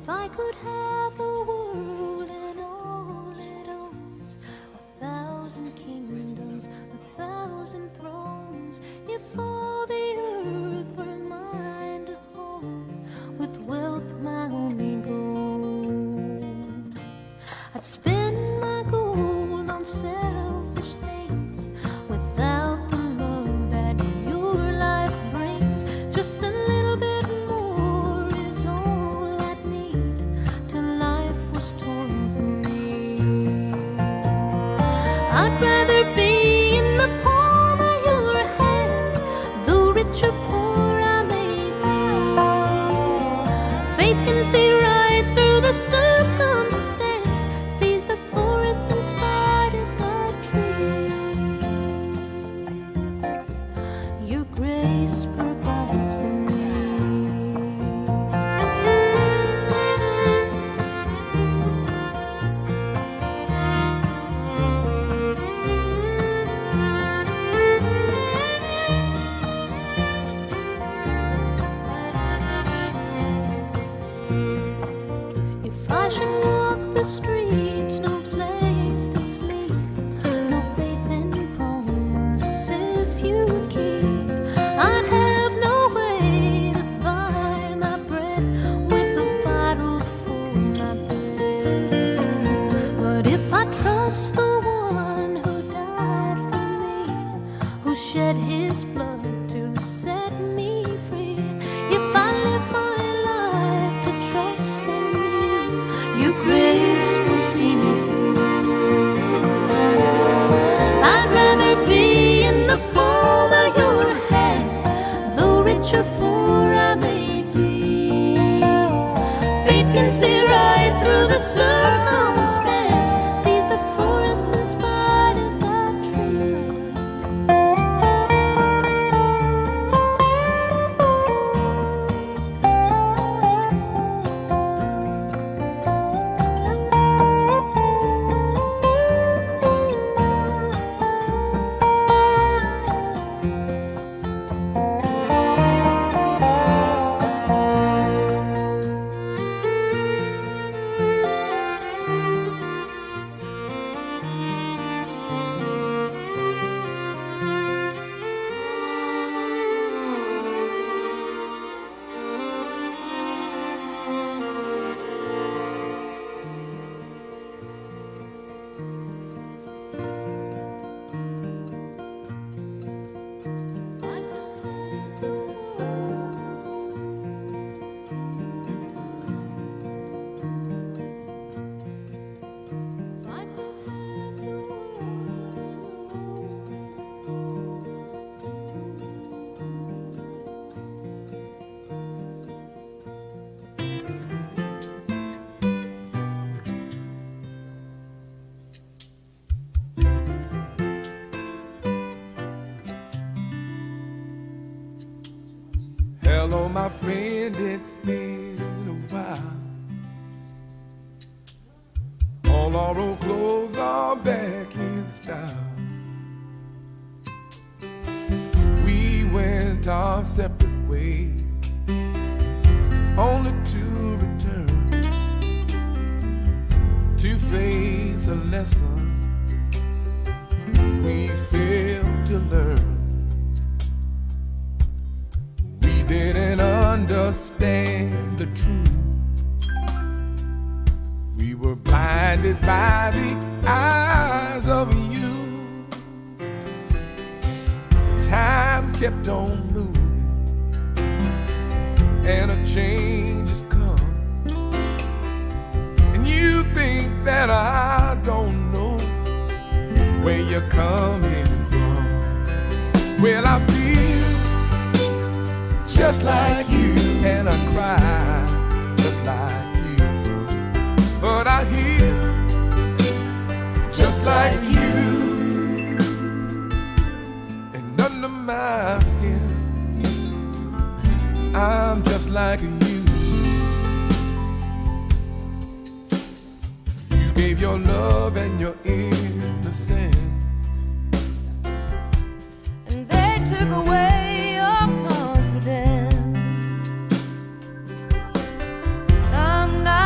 If I could have the world and all it owns, 1,000 kingdoms, 1,000 thrones, if all the earth were mine to hold, with wealth my only goal, I'd spend my gold on selfish things without the love that your life brings. Just a little bit more is all I'd need till life was torn from me. I'd rather be in the palm of your hand, though rich or poor I may be. Faith can see right through the circumstance, sees the forest in spite of the trees. Your grace provides for me. If I should walk the streets, no place to sleep, no faith in promises you keep, I'd have no way to buy my bread with a bottle for my bed. But if I trust the one who died for me, who shed his blood to set me free, if I live my life to trust in you, your grace will see me through. I'd rather be in the palm of your hand, though rich or poor I may be. Faith can see right through the circumstance, sees the forest in spite of the trees. Hello, my friend, it's been a while. All our old clothes are back in style. We went our separate ways, only to return to face a lesson we failed to learn. Didn't understand the truth. We were blinded by the eyes of you. Time kept on moving, and a change has come. And you think that I don't know where you're coming from. Well, I feel just like you, and I cry just like you, but I heal just like you. And under my skin, I'm just like you. You gave your love and your innocence, And they took away your confidence. I'm not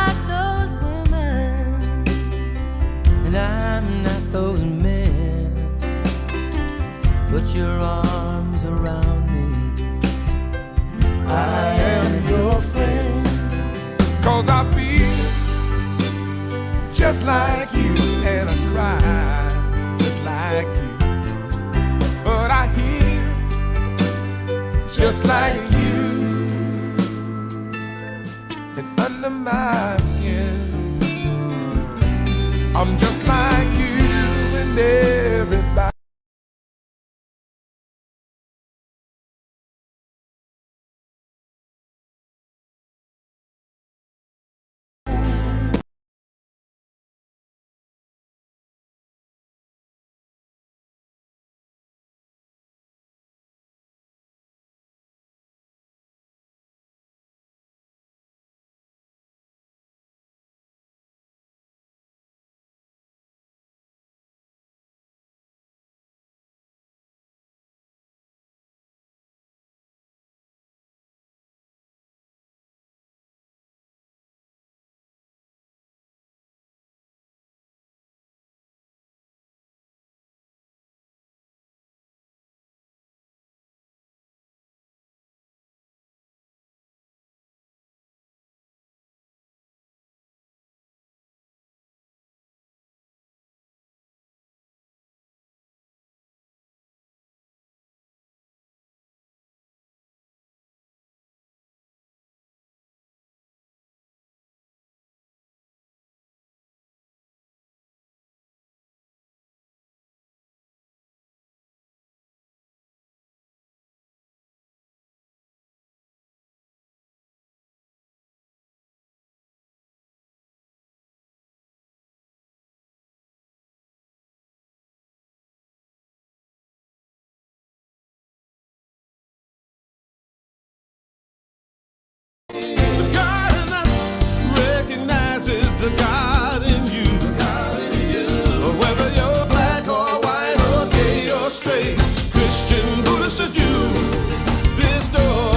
just like you, and I cry just like you. But I heal just like you. And under my skin, I'm just like you and everybody. The God in us recognizes the God in you. Whether you're black or white or gay or straight, Christian, Buddhist or Jew, this door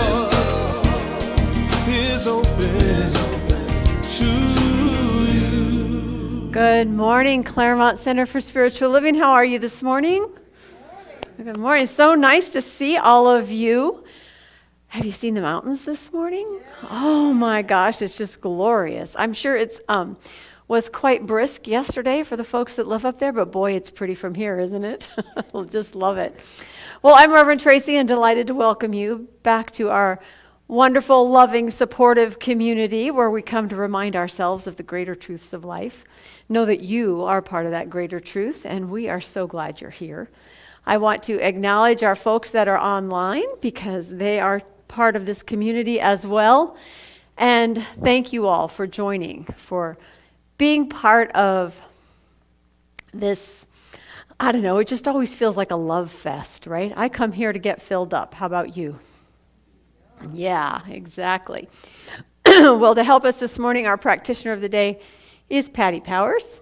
is open to you. Good morning, Claremont Center for Spiritual Living. How are you this morning? Good morning. So nice to see all of you. Have you seen the mountains this morning? Oh my gosh, it's just glorious. I'm sure it's was quite brisk yesterday for the folks that live up there, but boy, it's pretty from here, isn't it? We'll just love it. Well, I'm Reverend Tracy and delighted to welcome you back to our wonderful, loving, supportive community where we come to remind ourselves of the greater truths of life. Know that you are part of that greater truth, and we are so glad you're here. I want to acknowledge our folks that are online because they are part of this community as well. And thank you all for joining, for being part of this. I don't know, it just always feels like a love fest, right? I come here to get filled up. How about you? Yeah, exactly. Well, to help us this morning, our practitioner of the day is Patty Powers.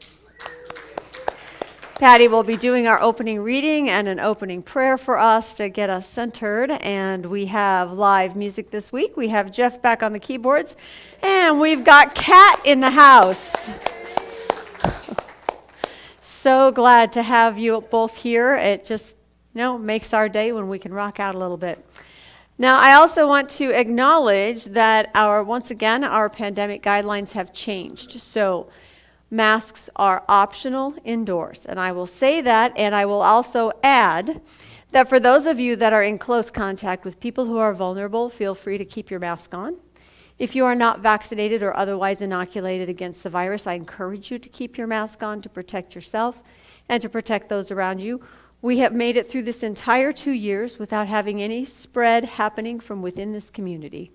Patty will be doing our opening reading and an opening prayer for us to get us centered. And we have live music this week. We have Jeff back on the keyboards. And we've got Kat in the house. So glad to have you both here. It just, makes our day when we can rock out a little bit. Now, I also want to acknowledge that once again, our pandemic guidelines have changed. So masks are optional indoors. And I will say that, and I will also add that for those of you that are in close contact with people who are vulnerable, feel free to keep your mask on. If you are not vaccinated or otherwise inoculated against the virus, I encourage you to keep your mask on to protect yourself and to protect those around you. We have made it through this entire 2 years without having any spread happening from within this community.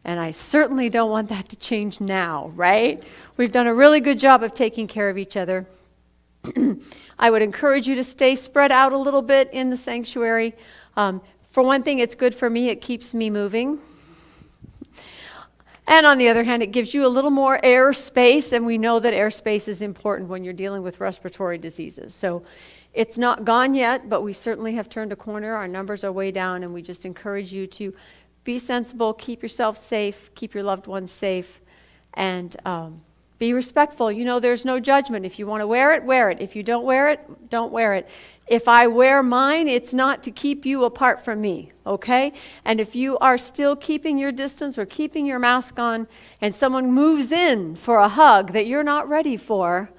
And I certainly don't want that to change now, right? We've done a really good job of taking care of each other. I would encourage you to stay spread out a little bit in the sanctuary. For one thing, it's good for me. It keeps me moving. And on the other hand, it gives you a little more air space, and we know that air space is important when you're dealing with respiratory diseases. So it's not gone yet, but we certainly have turned a corner. Our numbers are way down, and we just encourage you to be sensible, keep yourself safe, keep your loved ones safe, and be respectful. There's no judgment. If you want to wear it, wear it. If you don't wear it, don't wear it. If I wear mine, it's not to keep you apart from me, okay? And if you are still keeping your distance or keeping your mask on, and someone moves in for a hug that you're not ready for,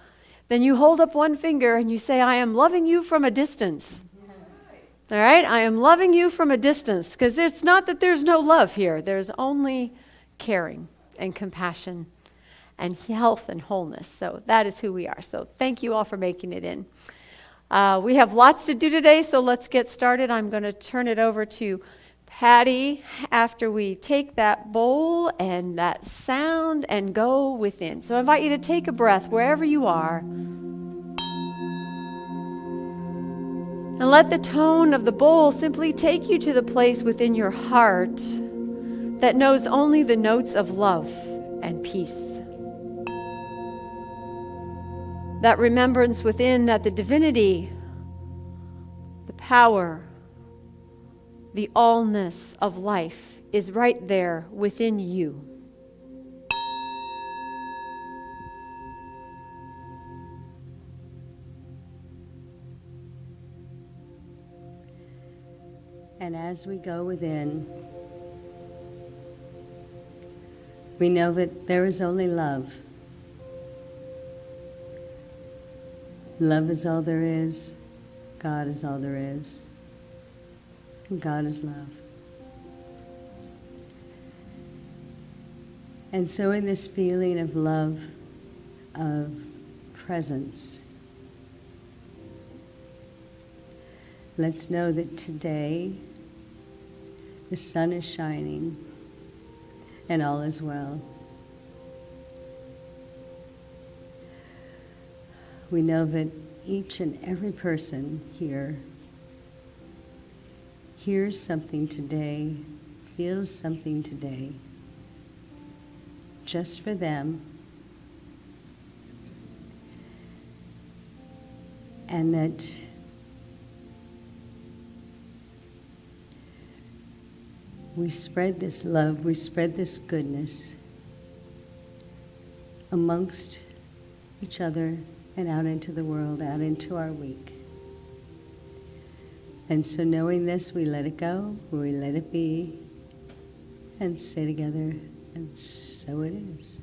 then you hold up one finger and you say, I am loving you from a distance. All right? I am loving you from a distance, because it's not that there's no love here. There's only caring and compassion and health and wholeness. So that is who we are. So thank you all for making it in. We have lots to do today, so let's get started. I'm going to turn it over to Patty after we take that bowl and that sound and go within. So I invite you to take a breath wherever you are. And let the tone of the bowl simply take you to the place within your heart that knows only the notes of love and peace. That remembrance within that the divinity, the power, the allness of life is right there within you. And as we go within, we know that there is only love. Love is all there is. God is all there is. And God is love. And so in this feeling of love, of presence, let's know that today the sun is shining and all is well. We know that each and every person here hears something today, feels something today, just for them, and that we spread this love, we spread this goodness amongst each other and out into the world, out into our week. And so knowing this, we let it go, we let it be, and say together, and so it is.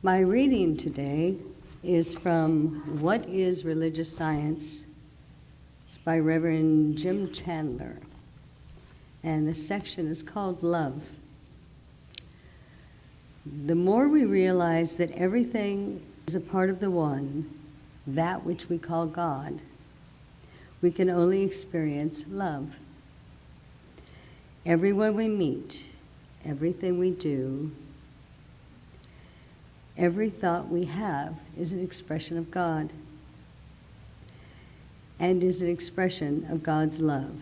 My reading today is from What is Religious Science? It's by Reverend Jim Chandler. And the section is called Love. The more we realize that everything is a part of the one, that which we call God, we can only experience love. Everyone we meet, everything we do, every thought we have is an expression of God and is an expression of God's love,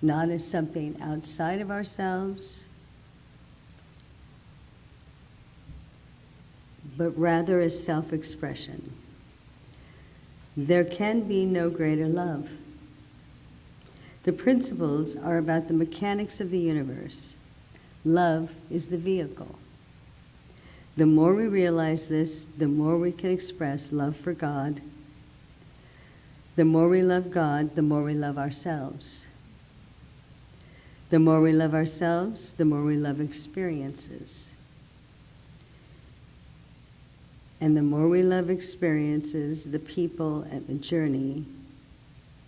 not as something outside of ourselves, but rather as self-expression. There can be no greater love. The principles are about the mechanics of the universe. Love is the vehicle. The more we realize this, the more we can express love for God. The more we love God, the more we love ourselves. The more we love ourselves, the more we love experiences. And the more we love experiences, the people, and the journey,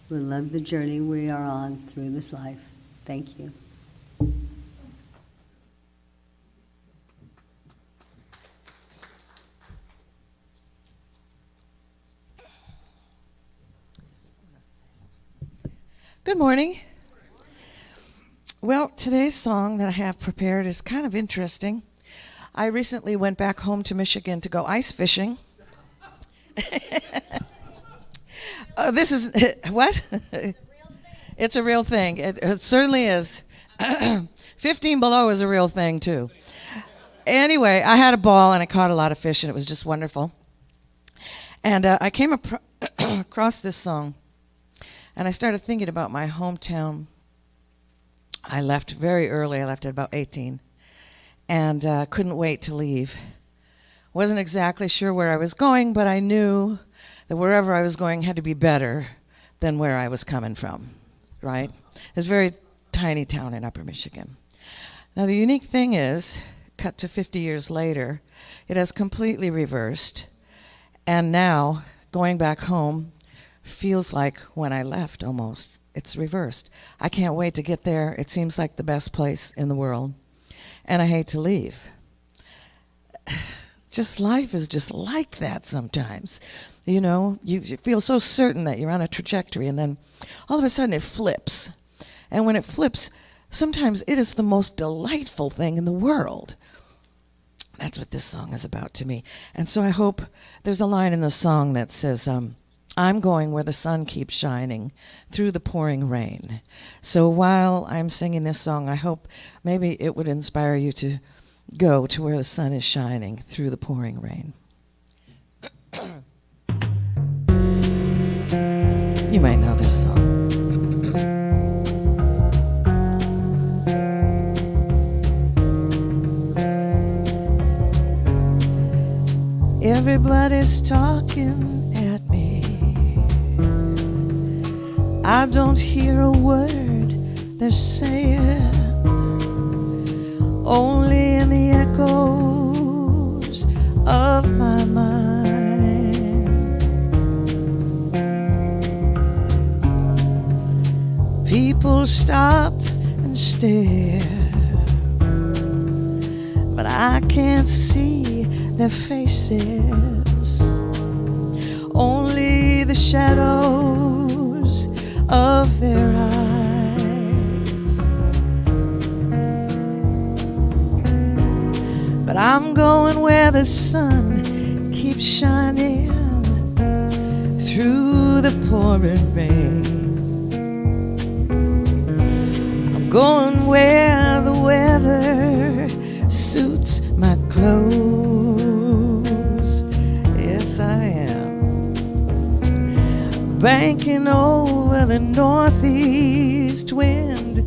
we love the journey we are on through this life. Thank you. Good morning. Well, today's song that I have prepared is kind of interesting. I recently went back home to Michigan to go ice fishing. This is, what? It's a real thing. It certainly is. 15 below is a real thing, too. Anyway, I had a ball and I caught a lot of fish and it was just wonderful. And I came across this song and I started thinking about my hometown. I left very early. I left at about 18. And couldn't wait to leave. Wasn't exactly sure where I was going, but I knew that wherever I was going had to be better than where I was coming from, right? It's a very tiny town in Upper Michigan. Now the unique thing is, cut to 50 years later, it has completely reversed. And now, going back home feels like when I left almost. It's reversed. I can't wait to get there. It seems like the best place in the world. And I hate to leave. Just life is just like that sometimes. You know, you feel so certain that you're on a trajectory, and then all of a sudden it flips. And when it flips, sometimes it is the most delightful thing in the world. That's what this song is about to me. And so I hope there's a line in the song that says, I'm going where the sun keeps shining through the pouring rain. So while I'm singing this song, I hope maybe it would inspire you to go to where the sun is shining through the pouring rain. You might know this song. Everybody's talking at me. I don't hear a word they're saying, only in the echoes of my mind. People stop and stare, but I can't see their faces, only the shadows of their eyes. But I'm going where the sun keeps shining through the pouring rain. I'm going where the weather suits my clothes. Yes, I am. Banking over the northeast wind,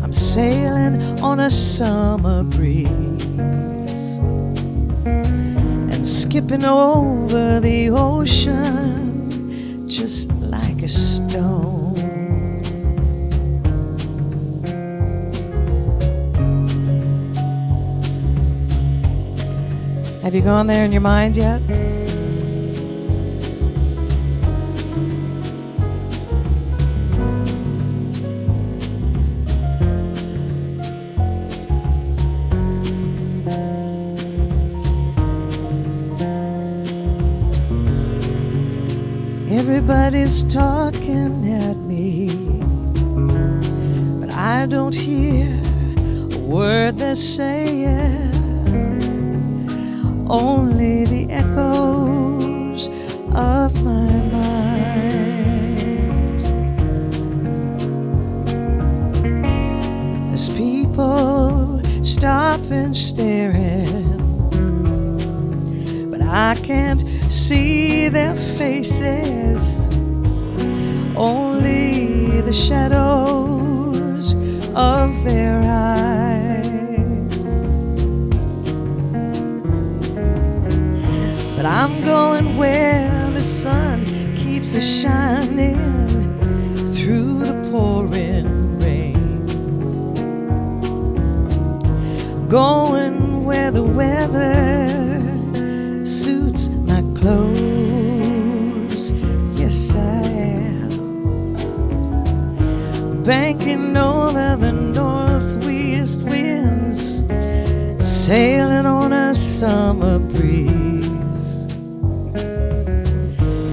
I'm sailing on a summer breeze and skipping over the ocean just like a stone. Have you gone there in your mind yet? Everybody's talking at me, but I don't hear a word they're saying, only the echoes of my mind. There's people stopping staring, but I can't see their faces, only the shadows of their eyes. But I'm going where the sun keeps a-shining through the pouring rain. Going where the weather suits my clothes. Yes, I am. Banking over the northwest winds, sailing on a summer breeze,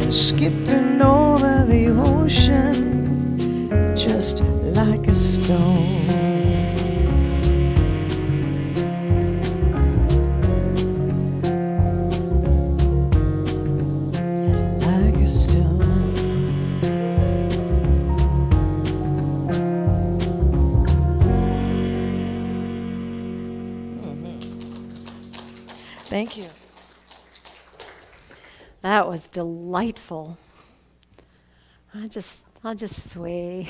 skipping over the ocean just like a stone. Like a stone. Thank you. That was delightful. I'll just sway.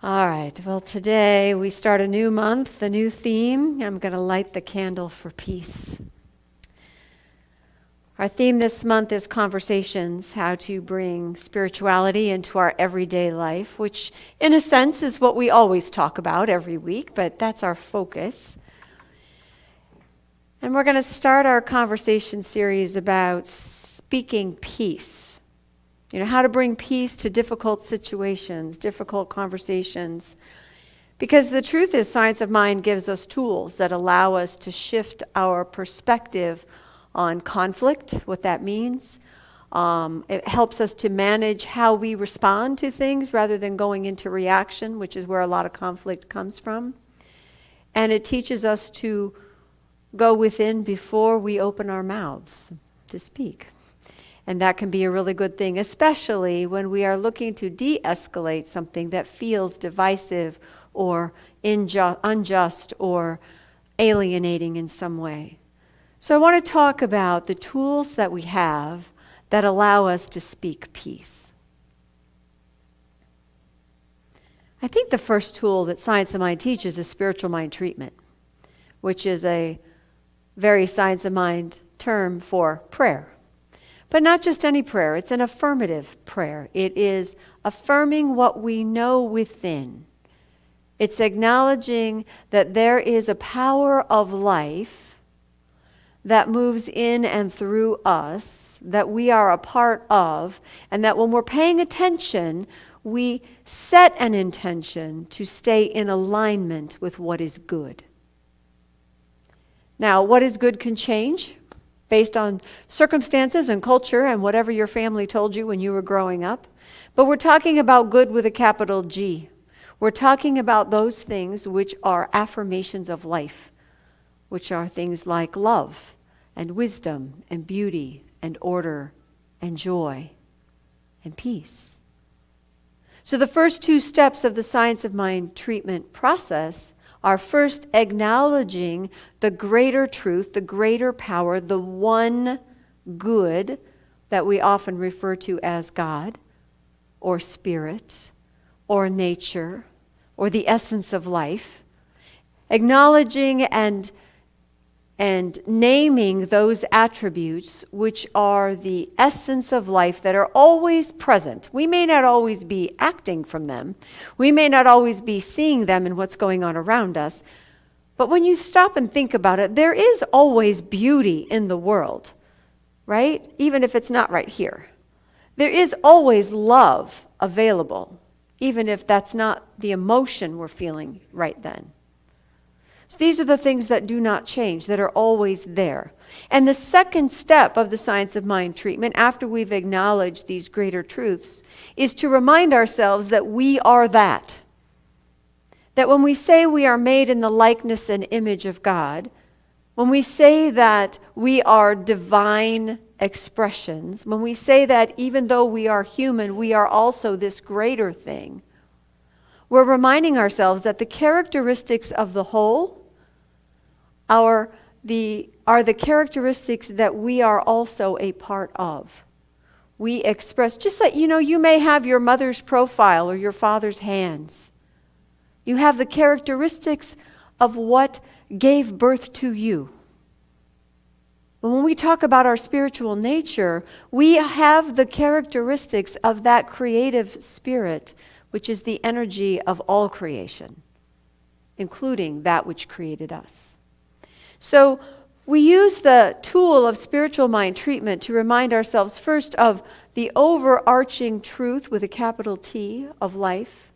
All right. Well, today we start a new month, a new theme. I'm going to light the candle for peace. Our theme this month is conversations, how to bring spirituality into our everyday life, which in a sense is what we always talk about every week, but that's our focus. And we're going to start our conversation series about speaking peace. You know, how to bring peace to difficult situations, difficult conversations. Because the truth is, Science of Mind gives us tools that allow us to shift our perspective on conflict, what that means. It helps us to manage how we respond to things rather than going into reaction, which is where a lot of conflict comes from. And it teaches us to go within before we open our mouths to speak. And that can be a really good thing, especially when we are looking to de-escalate something that feels divisive or unjust or alienating in some way. So I want to talk about the tools that we have that allow us to speak peace. I think the first tool that Science of Mind teaches is spiritual mind treatment, which is a very Science of Mind term for prayer. But not just any prayer, it's an affirmative prayer. It is affirming what we know within. It's acknowledging that there is a power of life that moves in and through us, that we are a part of, and that when we're paying attention, we set an intention to stay in alignment with what is good. Now, what is good can change based on circumstances and culture and whatever your family told you when you were growing up. But we're talking about good with a capital G. We're talking about those things which are affirmations of life, which are things like love and wisdom and beauty and order and joy and peace. So the first two steps of the Science of Mind treatment process are first acknowledging the greater truth, the greater power, the one good that we often refer to as God or spirit or nature or the essence of life, acknowledging and naming those attributes which are the essence of life that are always present. We may not always be acting from them. We may not always be seeing them in what's going on around us. But when you stop and think about it, there is always beauty in the world, right? Even if it's not right here. There is always love available, even if that's not the emotion we're feeling right then. So these are the things that do not change, that are always there. And the second step of the Science of Mind treatment, after we've acknowledged these greater truths, is to remind ourselves that we are that. That when we say we are made in the likeness and image of God, when we say that we are divine expressions, when we say that even though we are human, we are also this greater thing, we're reminding ourselves that the characteristics of the whole are the characteristics that we are also a part of. We express, just like, you may have your mother's profile or your father's hands. You have the characteristics of what gave birth to you. But when we talk about our spiritual nature, we have the characteristics of that creative spirit, which is the energy of all creation, including that which created us. So we use the tool of spiritual mind treatment to remind ourselves first of the overarching truth with a capital T of life,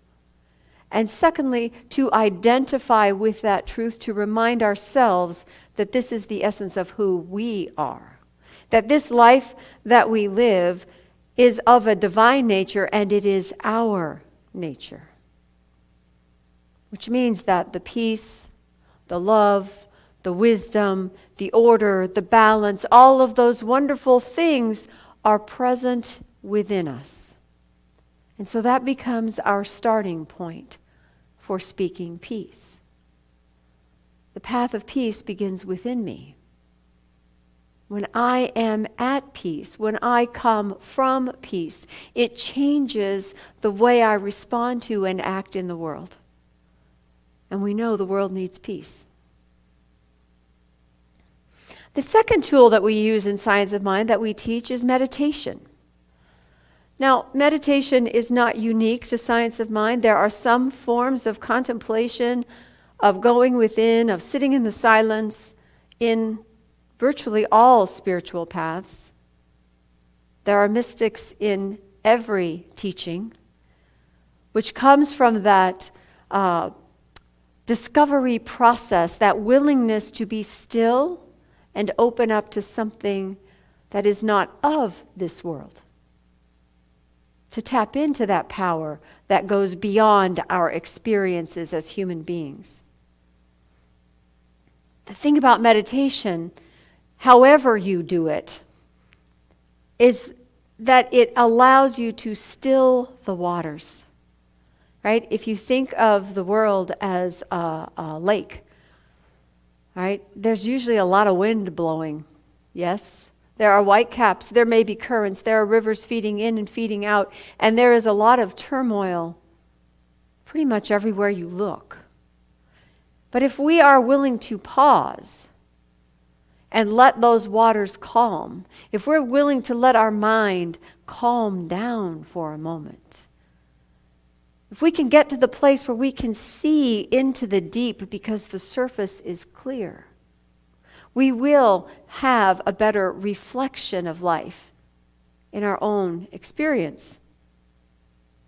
and secondly, to identify with that truth, to remind ourselves that this is the essence of who we are, that this life that we live is of a divine nature and it is our nature. Which means that the peace, the love, the wisdom, the order, the balance, all of those wonderful things are present within us. And so that becomes our starting point for speaking peace. The path of peace begins within me. When I am at peace, when I come from peace, it changes the way I respond to and act in the world. And we know the world needs peace. The second tool that we use in Science of Mind that we teach is meditation. Now, meditation is not unique to Science of Mind. There are some forms of contemplation, of going within, of sitting in the silence in virtually all spiritual paths. There are mystics in every teaching, which comes from that discovery process, that willingness to be still and open up to something that is not of this world. To tap into that power that goes beyond our experiences as human beings. The thing about meditation, however you do it, is that it allows you to still the waters. Right? If you think of the world as a lake, right? There's usually a lot of wind blowing. Yes? There are whitecaps, there may be currents, there are rivers feeding in and feeding out, and there is a lot of turmoil pretty much everywhere you look. But if we are willing to pause and let those waters calm, if we're willing to let our mind calm down for a moment, if we can get to the place where we can see into the deep because the surface is clear, we will have a better reflection of life in our own experience.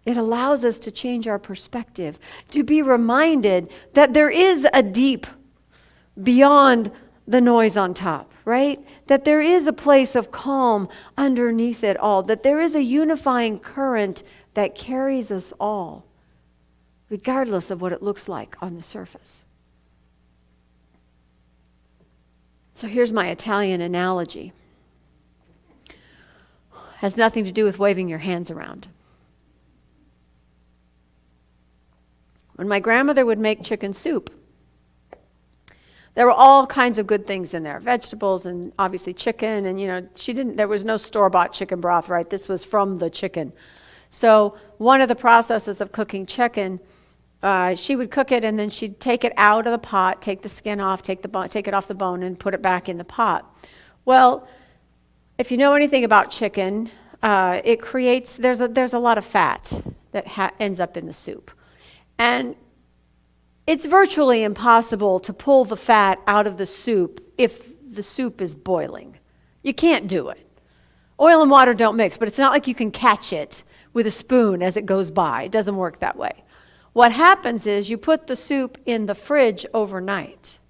It allows us to change our perspective, to be reminded that there is a deep beyond the noise on top, right? That there is a place of calm underneath it all, that there is a unifying current that carries us all, regardless of what it looks like on the surface. So here's my Italian analogy. Has nothing to do with waving your hands around. When my grandmother would make chicken soup, there were all kinds of good things in there, vegetables and obviously chicken, and there was no store-bought chicken broth, right? This was from the chicken. So one of the processes of cooking chicken, she would cook it and then she'd take it out of the pot, take the skin off, take it off the bone and put it back in the pot. Well, if you know anything about chicken, it creates, there's a lot of fat that ends up in the soup. And it's virtually impossible to pull the fat out of the soup if the soup is boiling. You can't do it. Oil and water don't mix, but it's not like you can catch it with a spoon as it goes by. It doesn't work that way. What happens is you put the soup in the fridge overnight.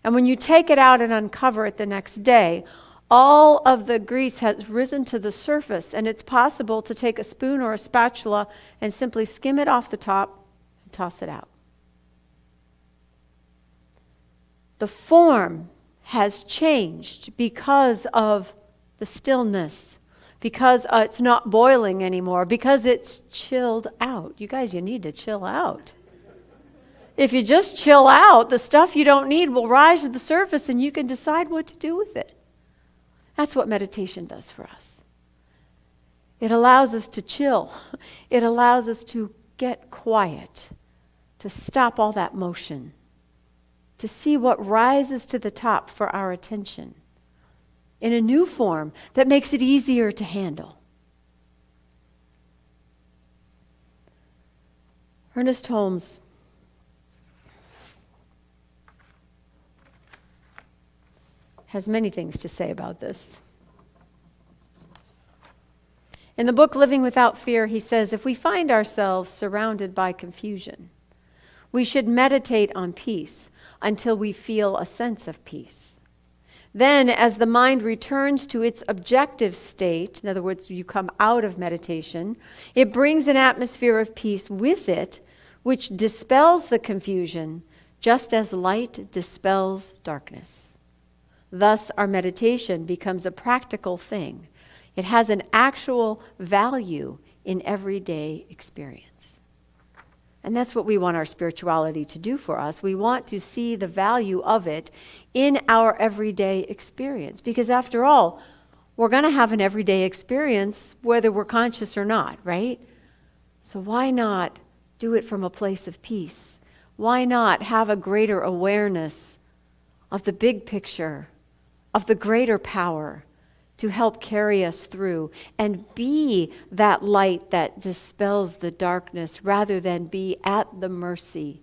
And when you take it out and uncover it the next day, all of the grease has risen to the surface, and it's possible to take a spoon or a spatula and simply skim it off the top and toss it out. The form has changed because of the stillness, because it's not boiling anymore, because it's chilled out. You guys, you need to chill out. If you just chill out, the stuff you don't need will rise to the surface and you can decide what to do with it. That's what meditation does for us. It allows us to chill. It allows us to get quiet, to stop all that motion, to see what rises to the top for our attention in a new form that makes it easier to handle. Ernest Holmes has many things to say about this. In the book Living Without Fear, he says, if we find ourselves surrounded by confusion, we should meditate on peace until we feel a sense of peace. Then, as the mind returns to its objective state, in other words, you come out of meditation, it brings an atmosphere of peace with it, which dispels the confusion, just as light dispels darkness. Thus, our meditation becomes a practical thing. It has an actual value in everyday experience. And that's what we want our spirituality to do for us. We want to see the value of it in our everyday experience. Because after all, we're going to have an everyday experience whether we're conscious or not, right? So why not do it from a place of peace? Why not have a greater awareness of the big picture, of the greater power to help carry us through and be that light that dispels the darkness rather than be at the mercy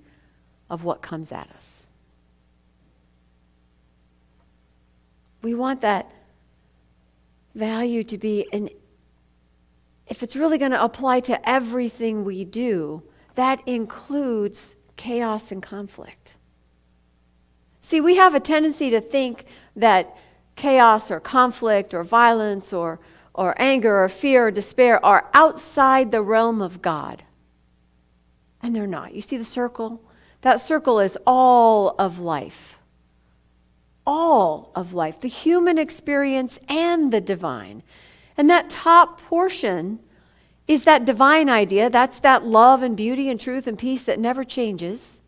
of what comes at us. We want that value to be, if it's really going to apply to everything we do, that includes chaos and conflict. See, we have a tendency to think that chaos or conflict or violence or anger or fear or despair are outside the realm of God. And they're not. You see the circle? That circle is all of life. All of life. The human experience and the divine. And that top portion is that divine idea. That's that love and beauty and truth and peace that never changes.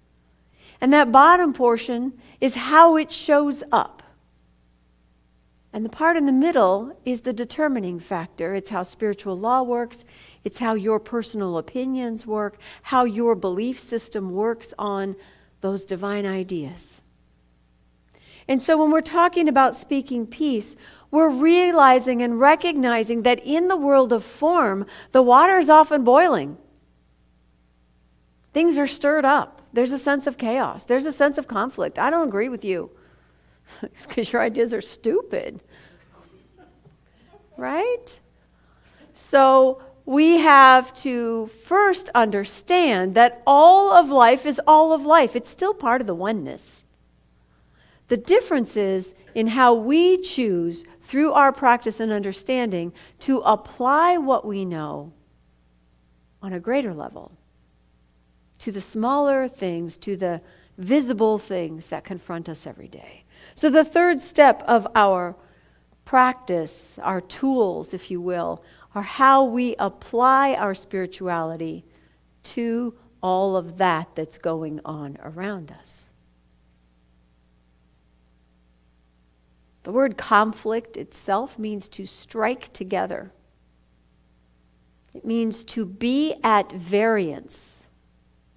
And that bottom portion is how it shows up. And the part in the middle is the determining factor. It's how spiritual law works. It's how your personal opinions work, how your belief system works on those divine ideas. And so when we're talking about speaking peace, we're realizing and recognizing that in the world of form, the water is often boiling. Things are stirred up. There's a sense of chaos. There's a sense of conflict. I don't agree with you. It's because your ideas are stupid. Right? So we have to first understand that all of life is all of life. It's still part of the oneness. The difference is in how we choose, through our practice and understanding, to apply what we know on a greater level to the smaller things, to the visible things that confront us every day. So the third step of our practice, our tools, if you will, are how we apply our spirituality to all of that that's going on around us. The word conflict itself means to strike together. It means to be at variance,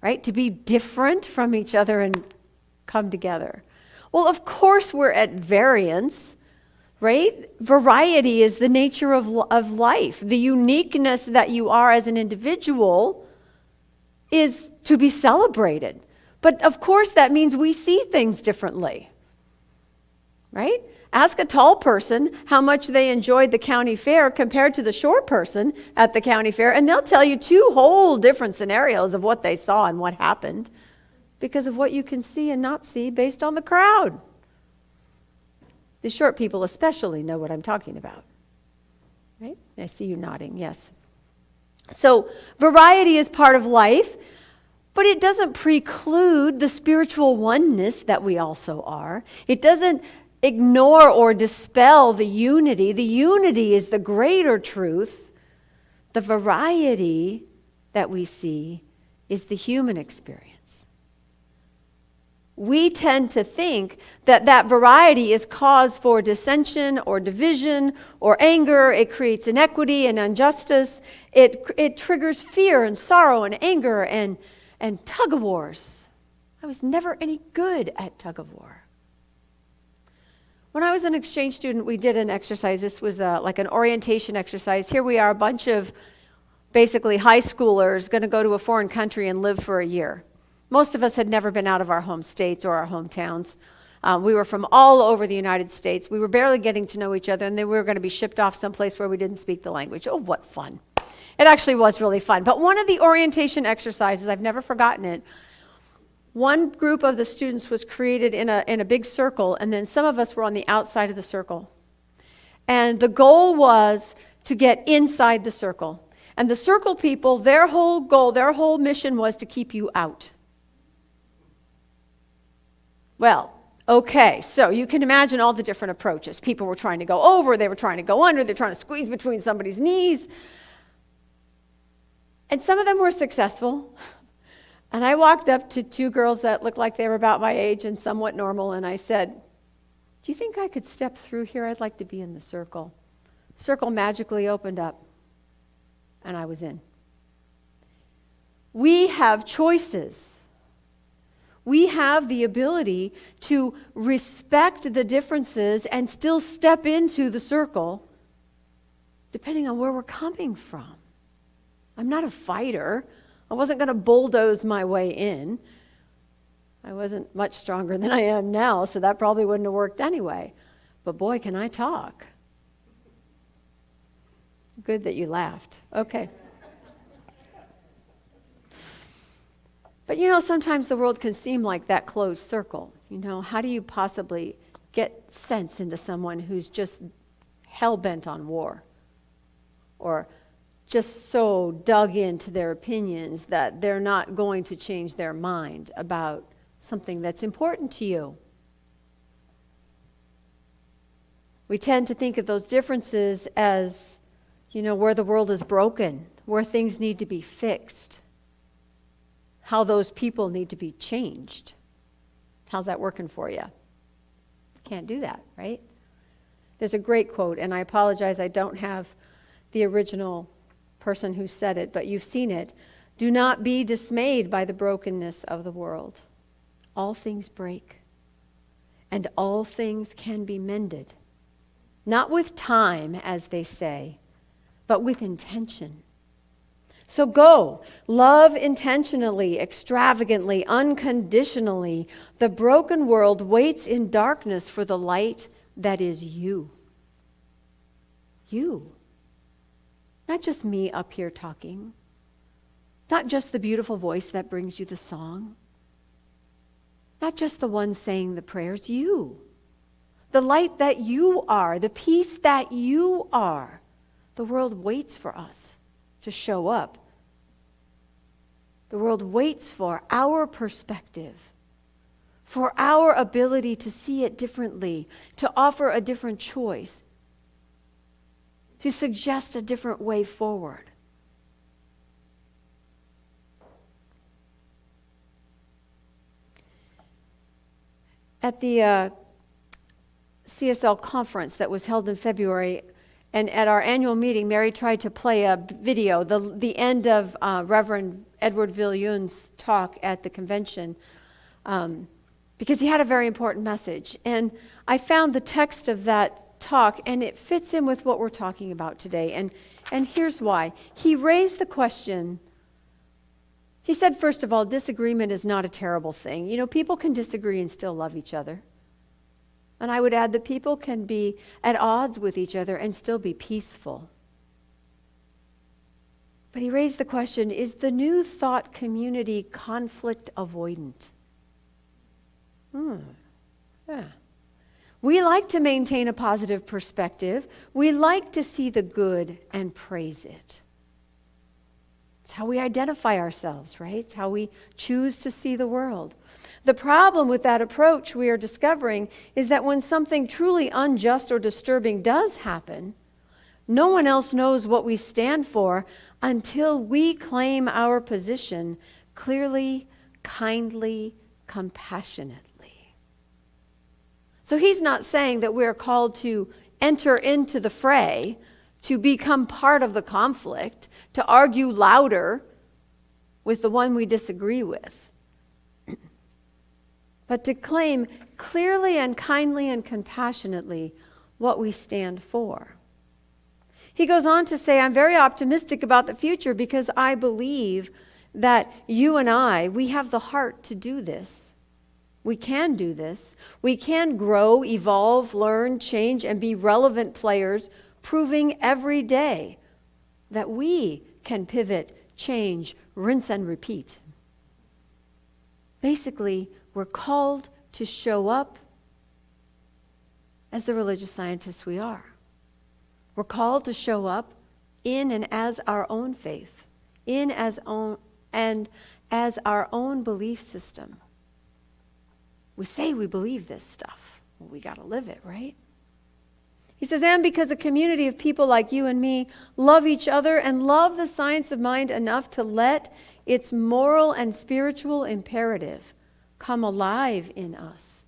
right? To be different from each other and come together. Well, of course we're at variance, right? Variety is the nature of life. The uniqueness that you are as an individual is to be celebrated. But of course that means we see things differently, right? Ask a tall person how much they enjoyed the county fair compared to the short person at the county fair, and they'll tell you two whole different scenarios of what they saw and what happened because of what you can see and not see based on the crowd. The short people especially know what I'm talking about, right? I see you nodding, yes. So variety is part of life, but it doesn't preclude the spiritual oneness that we also are. It doesn't ignore or dispel the unity. The unity is the greater truth. The variety that we see is the human experience. We tend to think that that variety is cause for dissension or division or anger. It creates inequity and injustice. It triggers fear and sorrow and anger and tug-of-wars. I was never any good at tug-of-war. When I was an exchange student, we did an exercise. This was like an orientation exercise. Here we are, a bunch of basically high schoolers going to go to a foreign country and live for a year. Most of us had never been out of our home states or our hometowns. We were from all over the United States. We were barely getting to know each other, and then we were going to be shipped off someplace where we didn't speak the language. Oh, what fun. It actually was really fun. But one of the orientation exercises, I've never forgotten it, one group of the students was created in a big circle, and then some of us were on the outside of the circle. And the goal was to get inside the circle. And the circle people, their whole goal, their whole mission was to keep you out. Well, okay, so you can imagine all the different approaches. People were trying to go over, they were trying to go under, they're trying to squeeze between somebody's knees. And some of them were successful. And I walked up to two girls that looked like they were about my age and somewhat normal, and I said, "Do you think I could step through here? I'd like to be in the circle." Circle magically opened up, and I was in. We have choices. We have the ability to respect the differences and still step into the circle depending on where we're coming from. I'm not a fighter. I wasn't going to bulldoze my way in. I wasn't much stronger than I am now, so that probably wouldn't have worked anyway. But boy, can I talk. Good that you laughed. Okay. But sometimes the world can seem like that closed circle. How do you possibly get sense into someone who's just hell-bent on war? Or just so dug into their opinions that they're not going to change their mind about something that's important to you? We tend to think of those differences as, where the world is broken, where things need to be fixed, how those people need to be changed. How's that working for you? Can't do that, right? There's a great quote, and I apologize, I don't have the original person who said it, but you've seen it. Do not be dismayed by the brokenness of the world. All things break, and all things can be mended. Not with time, as they say, but with intention. So go, love intentionally, extravagantly, unconditionally. The broken world waits in darkness for the light that is you. You. Not just me up here talking. Not just the beautiful voice that brings you the song. Not just the one saying the prayers. You. The light that you are, the peace that you are. The world waits for us to show up. The world waits for our perspective, for our ability to see it differently, to offer a different choice, to suggest a different way forward. At the CSL conference that was held in February, and at our annual meeting, Mary tried to play a video, the end of Reverend Edward Viljoen's talk at the convention, because he had a very important message. And I found the text of that talk, and it fits in with what we're talking about today. And here's why. He raised the question. He said, first of all, disagreement is not a terrible thing. People can disagree and still love each other. And I would add that people can be at odds with each other and still be peaceful. But he raised the question, is the New Thought community conflict avoidant? Yeah. We like to maintain a positive perspective. We like to see the good and praise it. It's how we identify ourselves, right? It's how we choose to see the world. The problem with that approach, we are discovering, is that when something truly unjust or disturbing does happen, no one else knows what we stand for until we claim our position clearly, kindly, compassionately. So he's not saying that we're called to enter into the fray, to become part of the conflict, to argue louder with the one we disagree with, but to claim clearly and kindly and compassionately what we stand for. He goes on to say, I'm very optimistic about the future because I believe that you and we have the heart to do this. We can do this. We can grow, evolve, learn, change, and be relevant players, proving every day that we can pivot, change, rinse, and repeat. Basically, we're called to show up as the religious scientists we are. We're called to show up in and as our own faith, as our own belief system. We say we believe this stuff. Well, we got to live it, right? He says, and because a community of people like you and me love each other and love the science of mind enough to let its moral and spiritual imperative come alive in us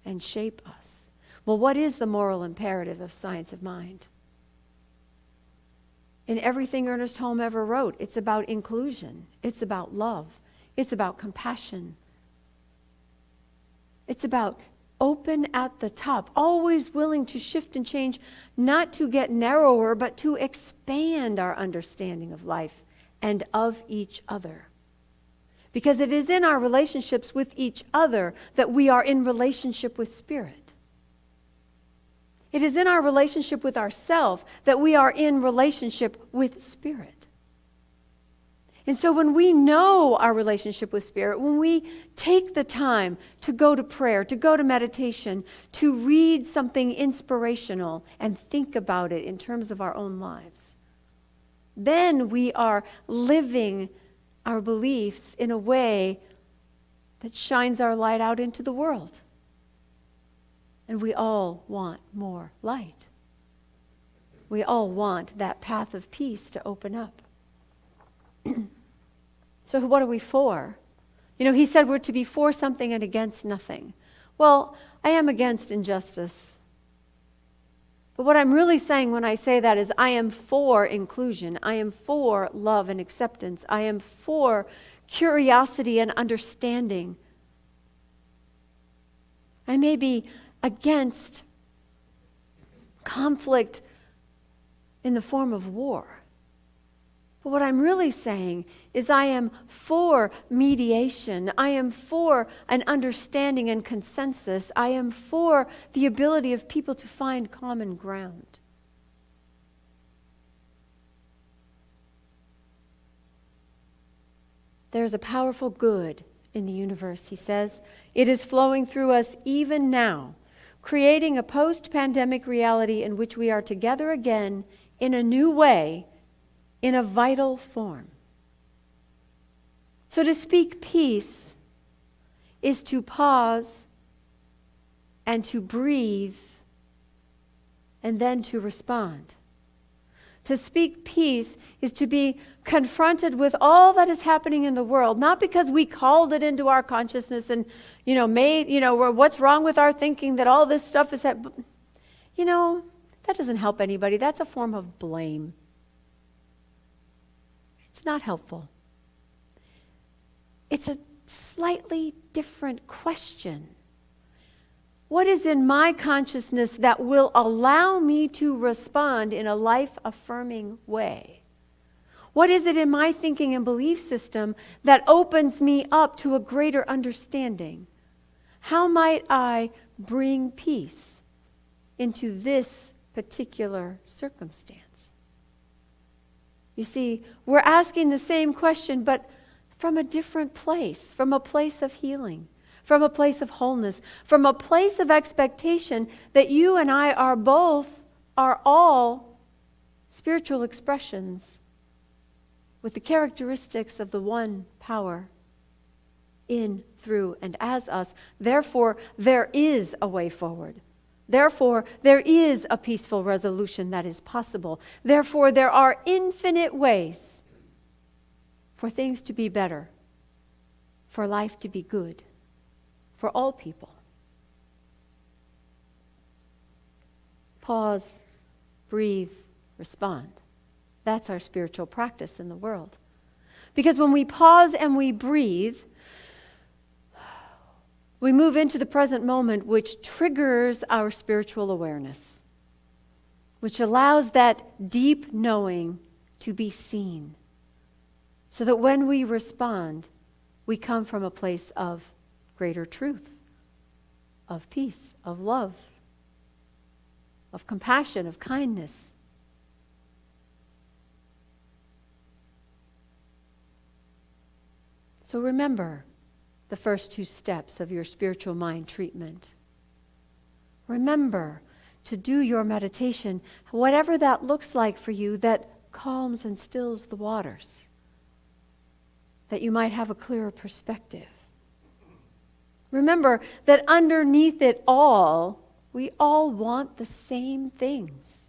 and shape us. Well, what is the moral imperative of science of mind? In everything Ernest Holm ever wrote, it's about inclusion. It's about love. It's about compassion. It's about open at the top, always willing to shift and change, not to get narrower, but to expand our understanding of life and of each other. Because it is in our relationships with each other that we are in relationship with Spirit. It is in our relationship with ourselves that we are in relationship with Spirit. And so when we know our relationship with Spirit, when we take the time to go to prayer, to go to meditation, to read something inspirational and think about it in terms of our own lives, then we are living our beliefs in a way that shines our light out into the world. And we all want more light. We all want that path of peace to open up. So what are we for? You know, he said we're to be for something and against nothing. Well, I am against injustice. But what I'm really saying when I say that is I am for inclusion. I am for love and acceptance. I am for curiosity and understanding. I may be against conflict in the form of war. But what I'm really saying is I am for mediation. I am for an understanding and consensus. I am for the ability of people to find common ground. There's a powerful good in the universe, he says. It is flowing through us even now, creating a post-pandemic reality in which we are together again in a new way, in a vital form. So to speak peace is to pause and to breathe and then to respond. To speak peace is to be confronted with all that is happening in the world, not because we called it into our consciousness and, what's wrong with our thinking that all this stuff is that doesn't help anybody. That's a form of blame. It's not helpful. It's a slightly different question. What is in my consciousness that will allow me to respond in a life-affirming way? What is it in my thinking and belief system that opens me up to a greater understanding? How might I bring peace into this particular circumstance? You see, we're asking the same question, but from a different place, from a place of healing, from a place of wholeness, from a place of expectation that you and I are all spiritual expressions with the characteristics of the one power in, through, and as us. Therefore, there is a way forward. Therefore, there is a peaceful resolution that is possible. Therefore, there are infinite ways for things to be better, for life to be good, for all people. Pause, breathe, respond. That's our spiritual practice in the world. Because when we pause and we breathe, we move into the present moment, which triggers our spiritual awareness, which allows that deep knowing to be seen, so that when we respond, we come from a place of greater truth, of peace, of love, of compassion, of kindness. So remember the first two steps of your spiritual mind treatment. Remember to do your meditation, whatever that looks like for you, that calms and stills the waters, that you might have a clearer perspective. Remember that underneath it all, we all want the same things.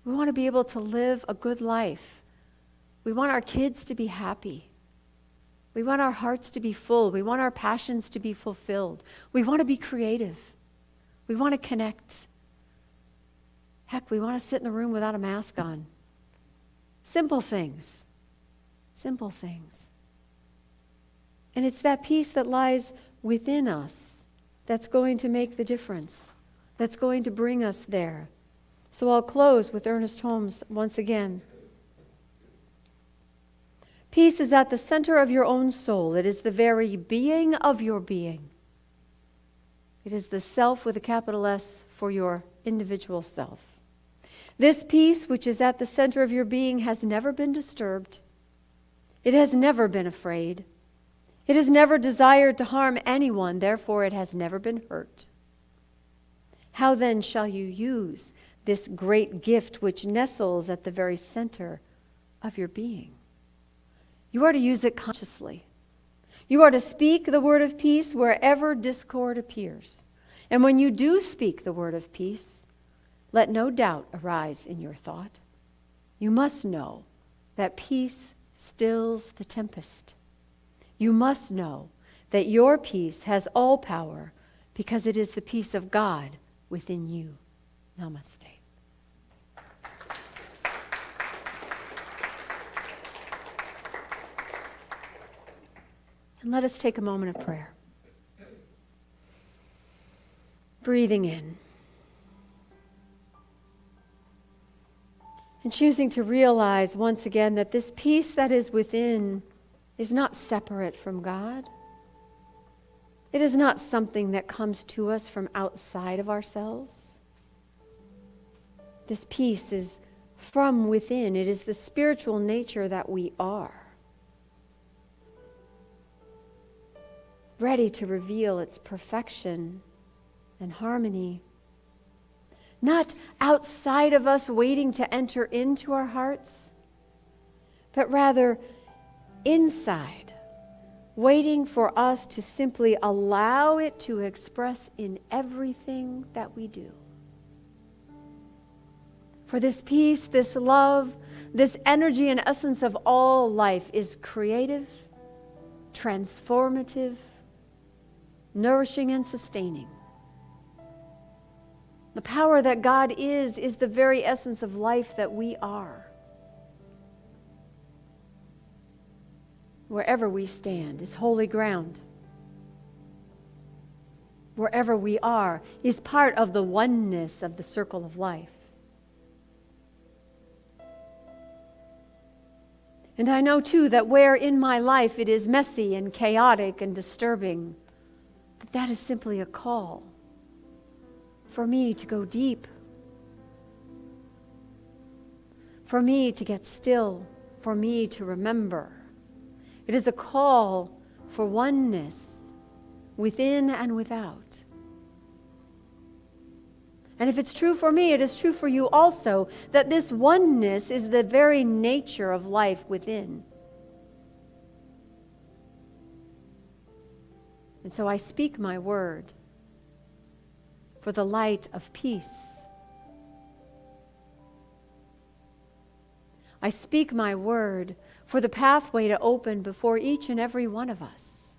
We want to be able to live a good life. We want our kids to be happy. We want our hearts to be full. We want our passions to be fulfilled. We want to be creative. We want to connect. Heck, we want to sit in a room without a mask on. Simple things. Simple things. And it's that peace that lies within us that's going to make the difference, that's going to bring us there. So I'll close with Ernest Holmes once again. Peace is at the center of your own soul. It is the very being of your being. It is the self with a capital S for your individual self. This peace, which is at the center of your being, has never been disturbed. It has never been afraid. It has never desired to harm anyone, therefore it has never been hurt. How then shall you use this great gift which nestles at the very center of your being? You are to use it consciously. You are to speak the word of peace wherever discord appears. And when you do speak the word of peace, let no doubt arise in your thought. You must know that peace stills the tempest. You must know that your peace has all power because it is the peace of God within you. Namaste. And let us take a moment of prayer. Breathing in. And choosing to realize once again that this peace that is within is not separate from God. It is not something that comes to us from outside of ourselves. This peace is from within. It is the spiritual nature that we are, ready to reveal its perfection and harmony. Not outside of us waiting to enter into our hearts, but rather inside, waiting for us to simply allow it to express in everything that we do. For this peace, this love, this energy and essence of all life is creative, transformative, nourishing and sustaining. The power that God is the very essence of life that we are. Wherever we stand is holy ground. Wherever we are is part of the oneness of the circle of life. And I know too that where in my life it is messy and chaotic and disturbing, that is simply a call for me to go deep, for me to get still, for me to remember. It is a call for oneness within and without. And if it's true for me, it is true for you also, that this oneness is the very nature of life within. And so I speak my word for the light of peace. I speak my word for the pathway to open before each and every one of us.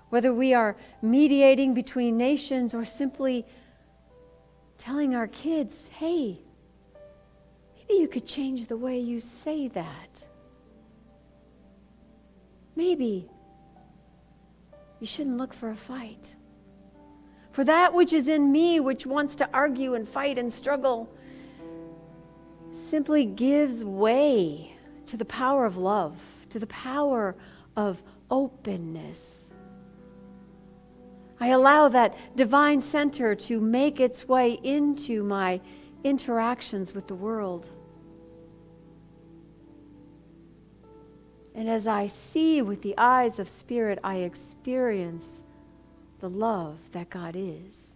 Whether we are mediating between nations or simply telling our kids, hey, maybe you could change the way you say that. Maybe you shouldn't look for a fight. For that which is in me, which wants to argue and fight and struggle, simply gives way to the power of love, to the power of openness. I allow that divine center to make its way into my interactions with the world. And as I see with the eyes of spirit, I experience the love that God is.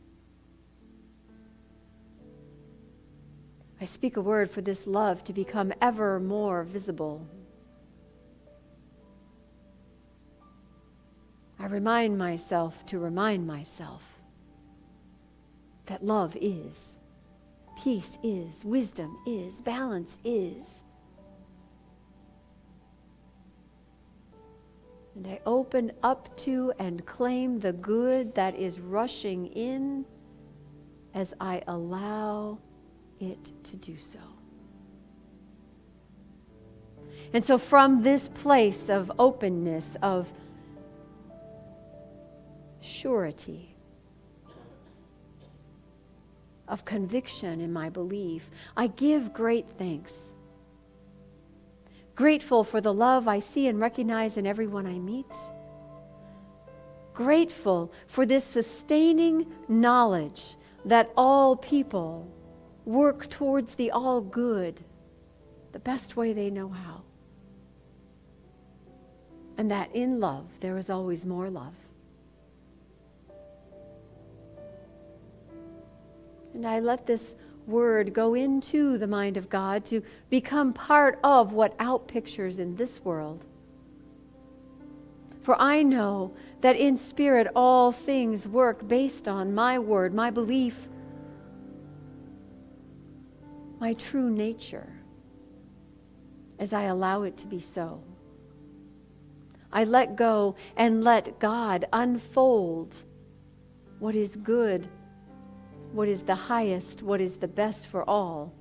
I speak a word for this love to become ever more visible. I remind myself to remind myself that love is, peace is, wisdom is, balance is. And I open up to and claim the good that is rushing in as I allow it to do so. And so from this place of openness, of surety, of conviction in my belief. I give great thanks. Grateful for the love I see and recognize in everyone I meet. Grateful for this sustaining knowledge that all people work towards the all good the best way they know how. And that in love there is always more love. And I let this word go into the mind of God to become part of what outpictures in this world. For I know that in spirit all things work based on my word, my belief, my true nature, as I allow it to be so. I let go and let God unfold what is good, what is the highest, what is the best for all,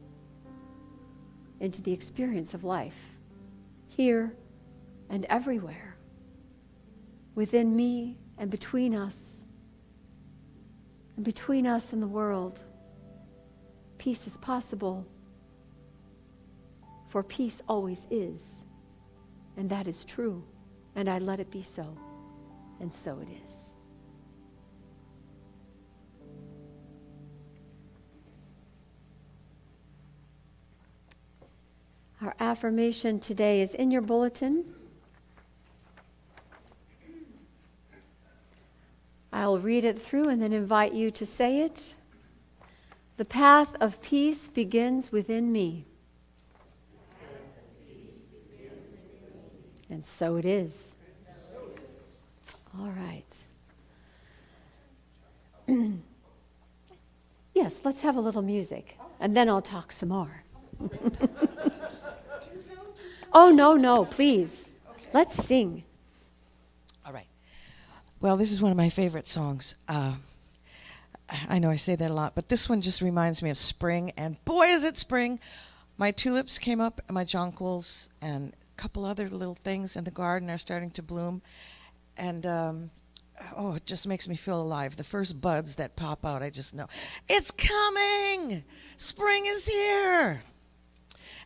into the experience of life, here and everywhere, within me and between us and the world. Peace is possible, for peace always is, and that is true, and I let it be so, and so it is. Our affirmation today is in your bulletin. I'll read it through and then invite you to say it. The path of peace begins within me. And so it is. All right. Yes, let's have a little music, and then I'll talk some more. Oh, no, please. Let's sing. All right. Well, this is one of my favorite songs. I know I say that a lot, but this one just reminds me of spring, and boy, is it spring. My tulips came up, and my jonquils, and a couple other little things in the garden are starting to bloom, and it just makes me feel alive. The first buds that pop out, I just know, it's coming! Spring is here!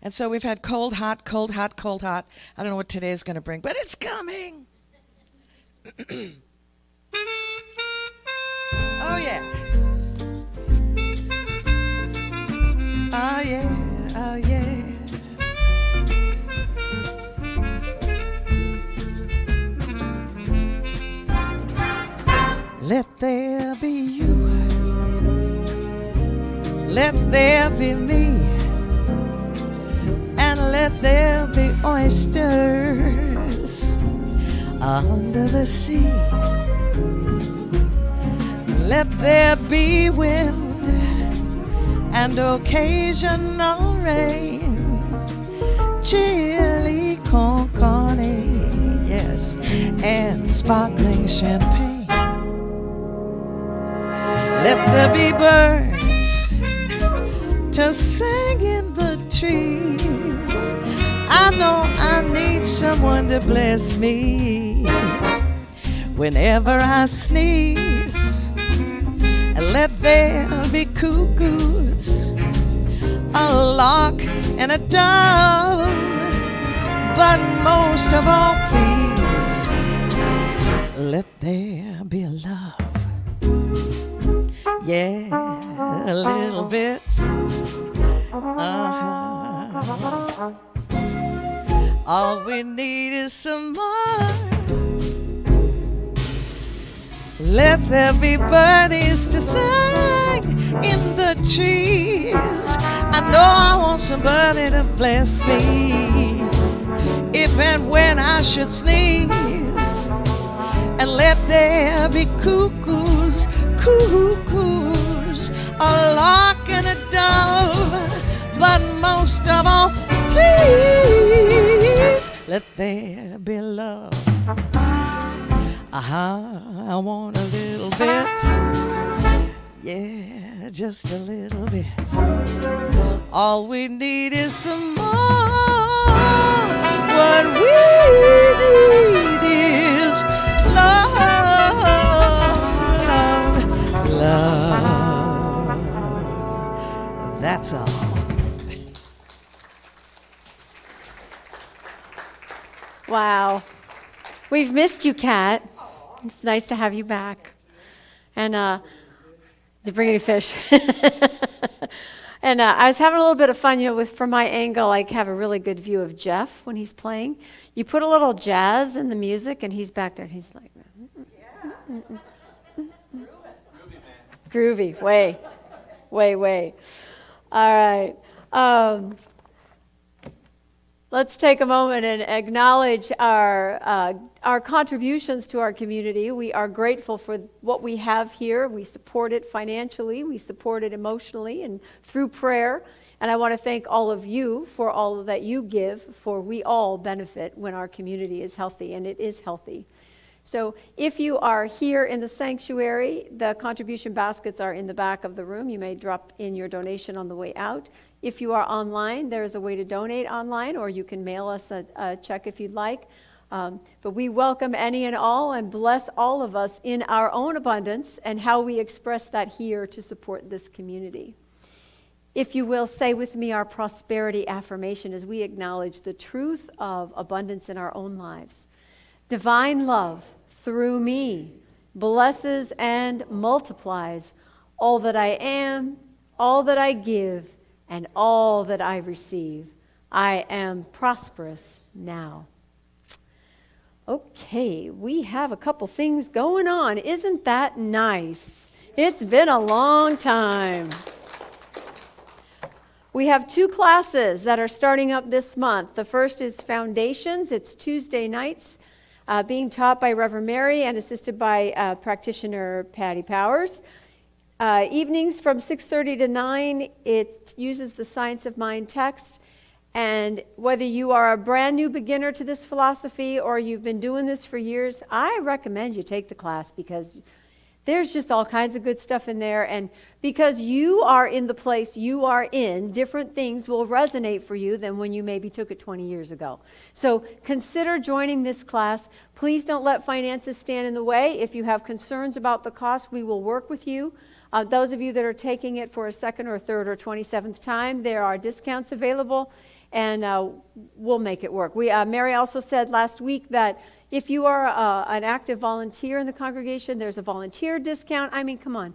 And so we've had cold, hot, cold, hot, cold, hot. I don't know what today's going to bring, but it's coming! Oh, yeah. Oh, yeah, oh, yeah. Let there be you. Let there be me. And let there be oysters under the sea. Let there be wind and occasional rain, chili con carne, yes, and sparkling champagne. Let there be birds to sing in the trees. I know I need someone to bless me whenever I sneeze. And let there be cuckoos, a lark and a dove, but most of all, please, let there be love. Yeah, a little bit. All we need is some more. Let there be birdies to sing in the trees. I know I want somebody to bless me if and when I should sneeze. And let there be cuckoos, cuckoos, a lark and a dove, but most of all, please, let there be love. I want a little bit, yeah, just a little bit. All we need is some more. What we need is love. We've missed you, Kat. It's nice to have you back. And did you bring any fish? And I was having a little bit of fun, from my angle, I have a really good view of Jeff when he's playing. You put a little jazz in the music, and he's back there, and he's like, groovy, way. All right. Let's take a moment and acknowledge our contributions to our community. We are grateful for what we have here. We support it financially. We support it emotionally and through prayer. And I want to thank all of you for all that you give, for we all benefit when our community is healthy, and it is healthy. So if you are here in the sanctuary, the contribution baskets are in the back of the room. You may drop in your donation on the way out. If you are online, there is a way to donate online, or you can mail us a check if you'd like. But we welcome any and all and bless all of us in our own abundance and how we express that here to support this community. If you will, say with me our prosperity affirmation as we acknowledge the truth of abundance in our own lives. Divine love through me blesses and multiplies all that I am, all that I give, and all that I receive. I am prosperous now. Okay, we have a couple things going on. Isn't that nice? It's been a long time. We have 2 classes that are starting up this month. The first is Foundations. It's Tuesday nights, being taught by Reverend Mary and assisted by practitioner Patty Powers. Evenings from 6:30 to 9, it uses the Science of Mind text. And whether you are a brand new beginner to this philosophy or you've been doing this for years, I recommend you take the class because there's just all kinds of good stuff in there. And because you are in the place you are in, different things will resonate for you than when you maybe took it 20 years ago. So consider joining this class. Please don't let finances stand in the way. If you have concerns about the cost, we will work with you. Those of you that are taking it for a second or third or 27th time, there are discounts available, and we'll make it work. Mary also said last week that if you are an active volunteer in the congregation, there's a volunteer discount. I mean, come on.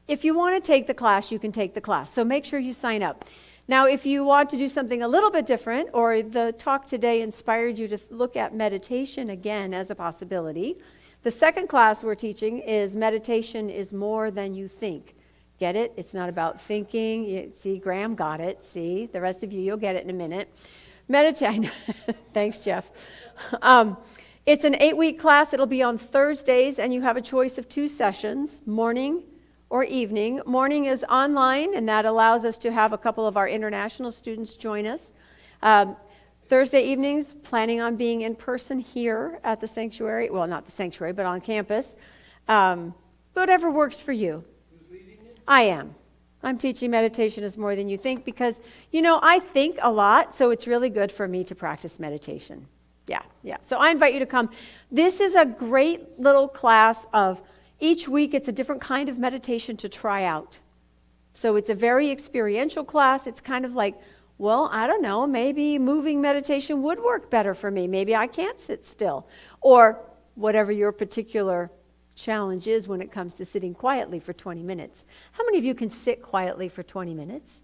If you want to take the class, you can take the class. So make sure you sign up. Now, if you want to do something a little bit different, or the talk today inspired you to look at meditation again as a possibility, the second class we're teaching is Meditation is More Than You Think. Get it? It's not about thinking. See, Graham got it. See, the rest of you, you'll get it in a minute. Thanks, Jeff. It's an 8-week class. It'll be on Thursdays, and you have a choice of 2 sessions, morning or evening. Morning is online, and that allows us to have a couple of our international students join us. Thursday evenings, planning on being in person here at the sanctuary. Well, not the sanctuary, but on campus. Whatever works for you. Who's leading it? I am. I'm teaching Meditation is More Than You Think because, I think a lot, so it's really good for me to practice meditation. Yeah. So I invite you to come. This is a great little class of each week it's a different kind of meditation to try out. So it's a very experiential class. It's kind of like, well, I don't know, maybe moving meditation would work better for me. Maybe I can't sit still. Or whatever your particular challenge is when it comes to sitting quietly for 20 minutes. How many of you can sit quietly for 20 minutes?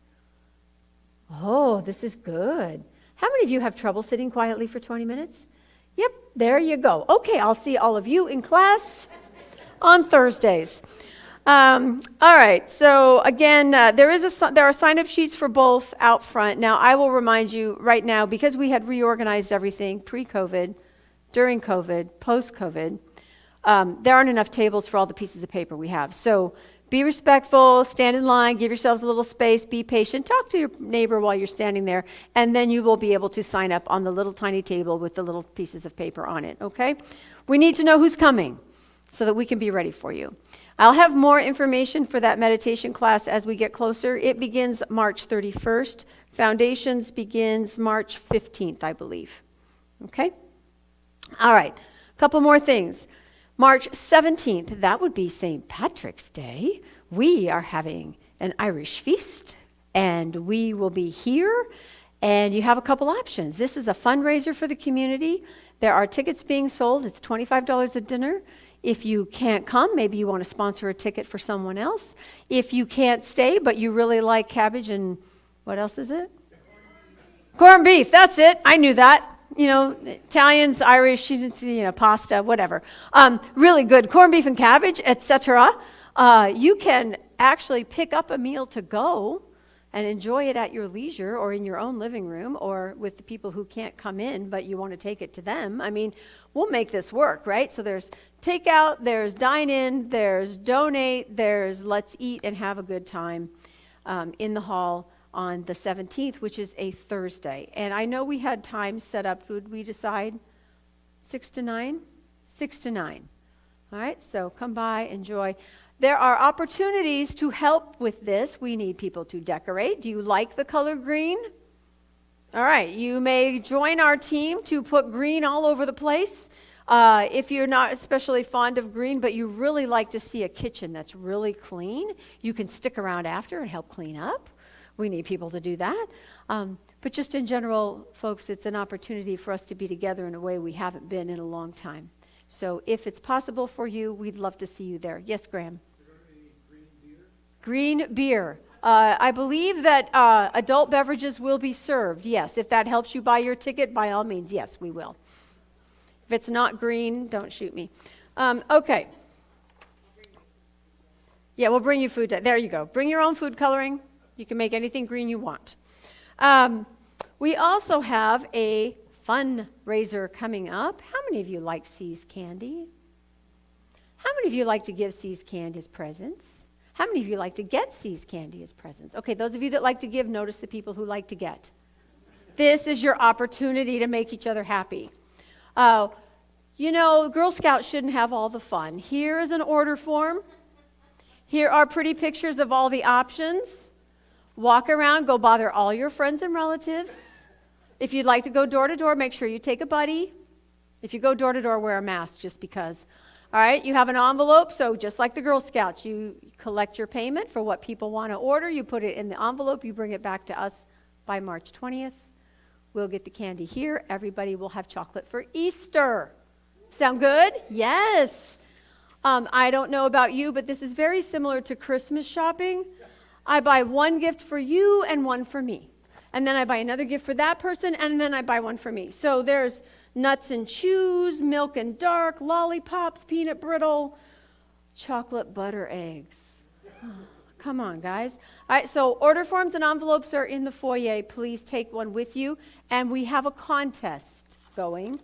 Oh, this is good. How many of you have trouble sitting quietly for 20 minutes? Yep, there you go. Okay, I'll see all of you in class on Thursdays. All right, so again, there are sign-up sheets for both out front. Now, I will remind you right now, because we had reorganized everything pre-COVID, during COVID, post-COVID, there aren't enough tables for all the pieces of paper we have. So be respectful, stand in line, give yourselves a little space, be patient, talk to your neighbor while you're standing there, and then you will be able to sign up on the little tiny table with the little pieces of paper on it, okay? We need to know who's coming so that we can be ready for you. I'll have more information for that meditation class as we get closer. It begins March 31st. Foundations begins March 15th, I believe. Okay? All right, a couple more things. March 17th, that would be St. Patrick's Day. We are having an Irish feast, and we will be here, and you have a couple options. This is a fundraiser for the community. There are tickets being sold. It's $25 a dinner. If you can't come, maybe you want to sponsor a ticket for someone else. If you can't stay, but you really like cabbage and what else is it? Corned beef. That's it. I knew that. You know, Italians, Irish, pasta, whatever. Really good corned beef and cabbage, etc. You can actually pick up a meal to go and enjoy it at your leisure or in your own living room or with the people who can't come in, but you want to take it to them. I mean, we'll make this work, right? So there's takeout, there's dine in, there's donate, there's let's eat and have a good time in the hall on the 17th, which is a Thursday. And I know we had times set up. Would we decide 6 to 9? 6 to 9. All right, so come by, enjoy. There are opportunities to help with this. We need people to decorate. Do you like the color green? All right, you may join our team to put green all over the place. If you're not especially fond of green, but you really like to see a kitchen that's really clean, you can stick around after and help clean up. We need people to do that. But just in general, folks, it's an opportunity for us to be together in a way we haven't been in a long time. So if it's possible for you, we'd love to see you there. Yes, Graham? Green beer. I believe that adult beverages will be served. Yes, if that helps you buy your ticket, by all means, yes, we will. If it's not green, don't shoot me. Okay. Yeah, we'll bring you food. There you go. Bring your own food coloring. You can make anything green you want. We also have a fundraiser coming up. How many of you like See's candy? How many of you like to give See's candy as presents? How many of you like to get See's candy as presents? Okay, those of you that like to give, notice the people who like to get. This is your opportunity to make each other happy. Girl Scouts shouldn't have all the fun. Here is an order form. Here are pretty pictures of all the options. Walk around, go bother all your friends and relatives. If you'd like to go door to door, make sure you take a buddy. If you go door to door, wear a mask just because. All right, you have an envelope, so just like the Girl Scouts, you collect your payment for what people want to order. You put it in the envelope. You bring it back to us by March 20th. We'll get the candy here. Everybody will have chocolate for Easter. Sound good? Yes. I don't know about you, but this is very similar to Christmas shopping. I buy one gift for you and one for me. And then I buy another gift for that person, and then I buy one for me. So there's nuts and chews, milk and dark, lollipops, peanut brittle, chocolate butter eggs. Oh, come on, guys. All right, so order forms and envelopes are in the foyer. Please take one with you. And we have a contest going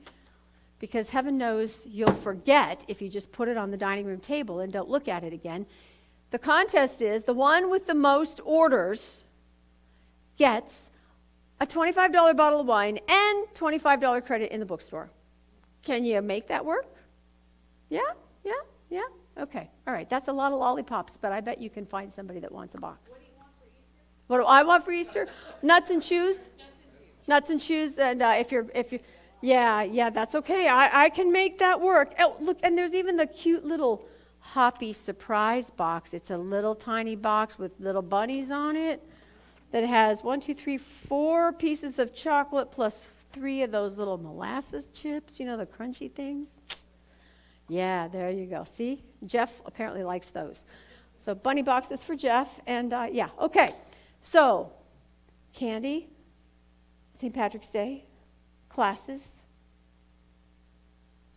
because heaven knows you'll forget if you just put it on the dining room table and don't look at it again. The contest is the one with the most orders gets a $25 bottle of wine and $25 credit in the bookstore. Can you make that work? Yeah? Okay. All right. That's a lot of lollipops, but I bet you can find somebody that wants a box. What do you want for Easter? What do I want for Easter? Nuts and chews. Nuts and chews. And if you, yeah, that's okay. I can make that work. Oh, look, and there's even the cute little Hoppy surprise box. It's a little tiny box with little bunnies on it that has 4 pieces of chocolate plus 3 of those little molasses chips, the crunchy things. Yeah, there you go. See? Jeff apparently likes those. So bunny boxes for Jeff. And yeah, okay. So candy, St. Patrick's Day, classes.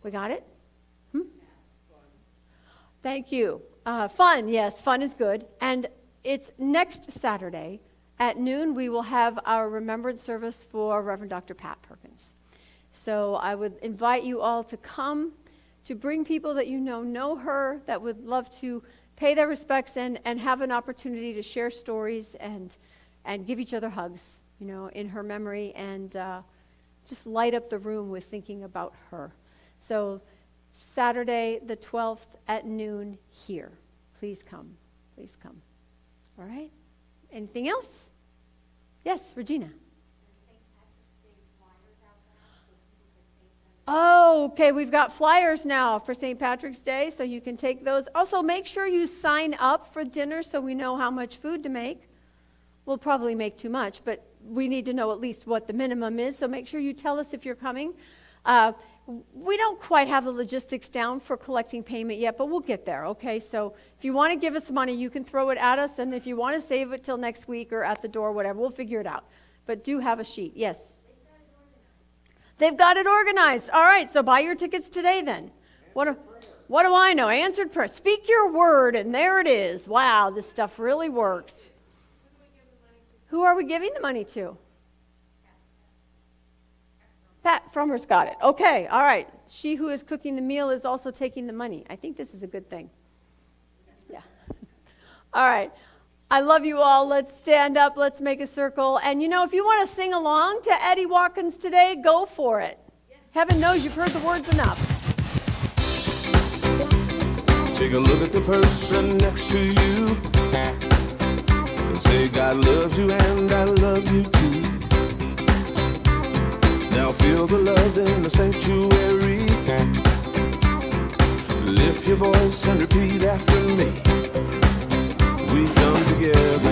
We got it? Thank you. Fun, yes, fun is good. And it's next Saturday at noon. We will have our remembrance service for Reverend Dr. Pat Perkins. So I would invite you all to come, to bring people that you know her, that would love to pay their respects and have an opportunity to share stories and give each other hugs, in her memory, and just light up the room with thinking about her. So Saturday the 12th at noon here. Please come. Please come. All right? Anything else? Yes, Regina. Oh, okay. We've got flyers now for St. Patrick's Day, so you can take those. Also, make sure you sign up for dinner so we know how much food to make. We'll probably make too much, but we need to know at least what the minimum is, so make sure you tell us if you're coming. We don't quite have the logistics down for collecting payment yet, but we'll get there, okay? So if you want to give us money, you can throw it at us, and if you want to save it till next week or at the door, whatever, we'll figure it out. But do have a sheet. Yes? They've got it organized. All right, so buy your tickets today then. What do I know? Answered prayer. Speak your word, and there it is. Wow, this stuff really works. Who are we giving the money to? Pat Frommer's got it. Okay, all right. She who is cooking the meal is also taking the money. I think this is a good thing. Yeah. All right. I love you all. Let's stand up. Let's make a circle. And you know, if you want to sing along to Eddie Watkins today, go for it. Heaven knows you've heard the words enough. Take a look at the person next to you and say, God loves you and I love you too. Now feel the love in the sanctuary. Lift your voice and repeat after me. We come together